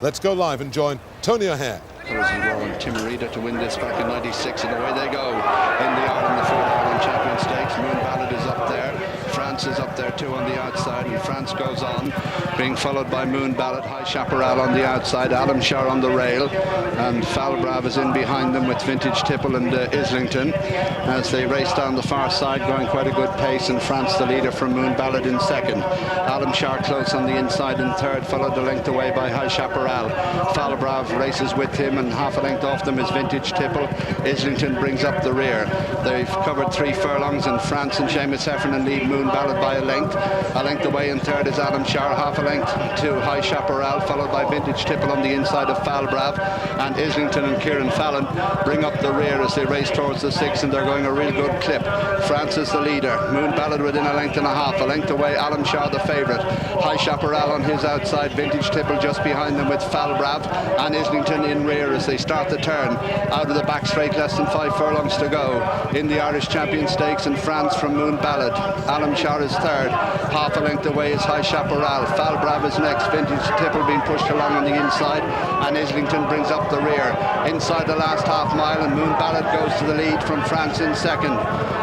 Let's go live and join Tony O'Hare. Timarita to win this back in '96, and away they go in the Ireland, the Fourth Ireland Champion Stakes. Moon Ballad is up there. France is up there too on the outside, and France goes on, being followed by Moon Ballad, High Chaparral on the outside, Alamshar on the rail, and Falbrav is in behind them with Vintage Tipple and Islington as they race down the far side, going quite a good pace, and France the leader from Moon Ballad in second. Alamshar close on the inside in third, followed a length away by High Chaparral. Falbrav races with him, and half a length off them is Vintage Tipple. Islington brings up the rear. They've covered 3 furlongs, and France and Seamus Heffernan lead Moon Ballad by a length. A length away in third is Alamshar, half a length to High Chaparral, followed by Vintage Tipple on the inside of Falbrav, and Islington and Kieran Fallon bring up the rear as they race towards the 6, and they're going a real good clip. France is the leader. Moon Ballad within a length and a half. A length away, Alamshar the favourite. High Chaparral on his outside, Vintage Tipple just behind them with Falbrav, and Islington in rear as they start the turn out of the back straight. Less than 5 furlongs to go in the Irish Champion Stakes, and France from Moon Ballad. Alamshar is third. Half a length away is High Chaparral. Falbrav is next. Vintage Tipple being pushed along on the inside, and Islington brings up the rear inside the last half mile, and Moon Ballad goes to the lead from France in second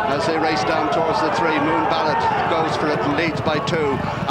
as they race down towards the 3. Moon Ballad goes for it and leads by 2.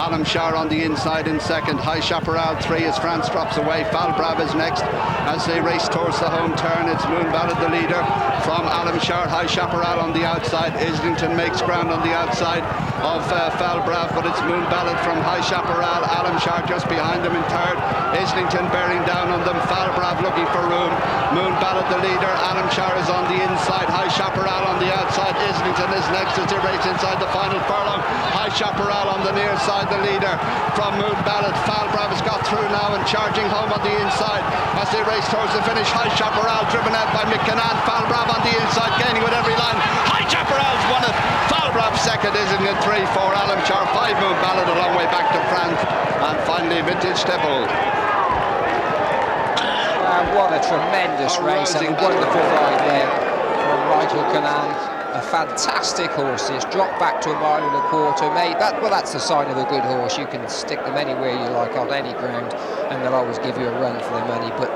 Alamshar on the inside in second. High Chaparral 3 as France drops away. Falbrav is next as they race towards the home turn. It's Moon Ballad the leader from Alamshar. High Chaparral on the outside. Islington makes ground on the outside of Falbrav, but it's Moon Ballad from High Chaparral. Alamshar just behind them in third. Islington bearing down on them. Falbrav looking for room. Moon Ballad the leader. Alamshar is on the inside. High Chaparral on the outside. Islington is next as they race inside the final furlong. High Chaparral on the near side, the leader from Moon Ballad. Falbrav has got through now and charging home on the inside as they race towards the finish. High Chaparral driven out by McKinnon. Falbrav on the inside, gaining with every line. High Chaparral's won it. Falbrav second, Islington 3, 4 Alamshar, 5 Moon Ballad, a long way back to France, and finally Vintage Tipple. What a tremendous race, and a wonderful ride there from Michael Cannan. A fantastic horse. It's dropped back to 1.25 miles. That's the sign of a good horse. You can stick them anywhere you like on any ground, and they'll always give you a run for their money. But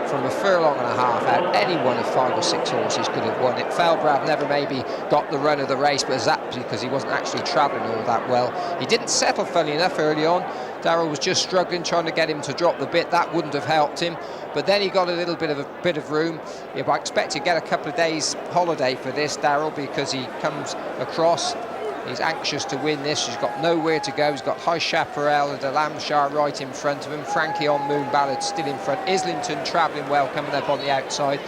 from a furlong and a half out, any one of 5 or 6 horses could have won it. Falbrav never maybe got the run of the race, but it's actually because he wasn't actually travelling all that well. He didn't settle, funny enough, early on. Darrell was just struggling, trying to get him to drop the bit. That wouldn't have helped him. But then he got a little bit of room. I expect to get a couple of days holiday for this, Darrell, because he comes across. He's anxious to win this. He's got nowhere to go. He's got High Chaparral and Alamshar right in front of him. Frankie on Moon Ballad still in front. Islington travelling well, coming up on the outside.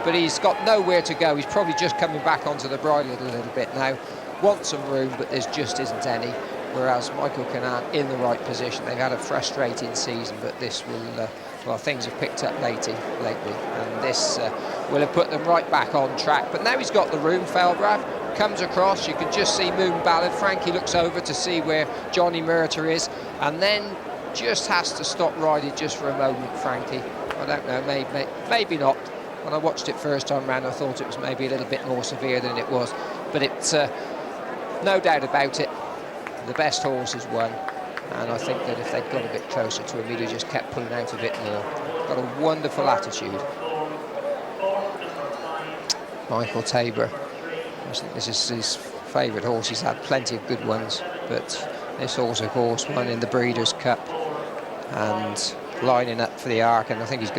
But he's got nowhere to go. He's probably just coming back onto the bridle a little bit now. Wants some room, but there just isn't any. Whereas Michael Cannan in the right position. They've had a frustrating season, but this will, well, things have picked up lately, and this will have put them right back on track. But now he's got the room. Falbrav comes across. You can just see Moon Ballad. Frankie looks over to see where Johnny Murter is, and then just has to stop riding just for a moment, Frankie. I don't know, maybe not. When I watched it first time round, I thought it was maybe a little bit more severe than it was. But it's no doubt about it, the best horse has won, and I think that if they'd got a bit closer to him, he'd have just kept pulling out a bit more. Got a wonderful attitude. Michael Tabor, I think this is his favourite horse. He's had plenty of good ones, but this horse, of course, won in the Breeders' Cup and lining up for the Arc, and I think he's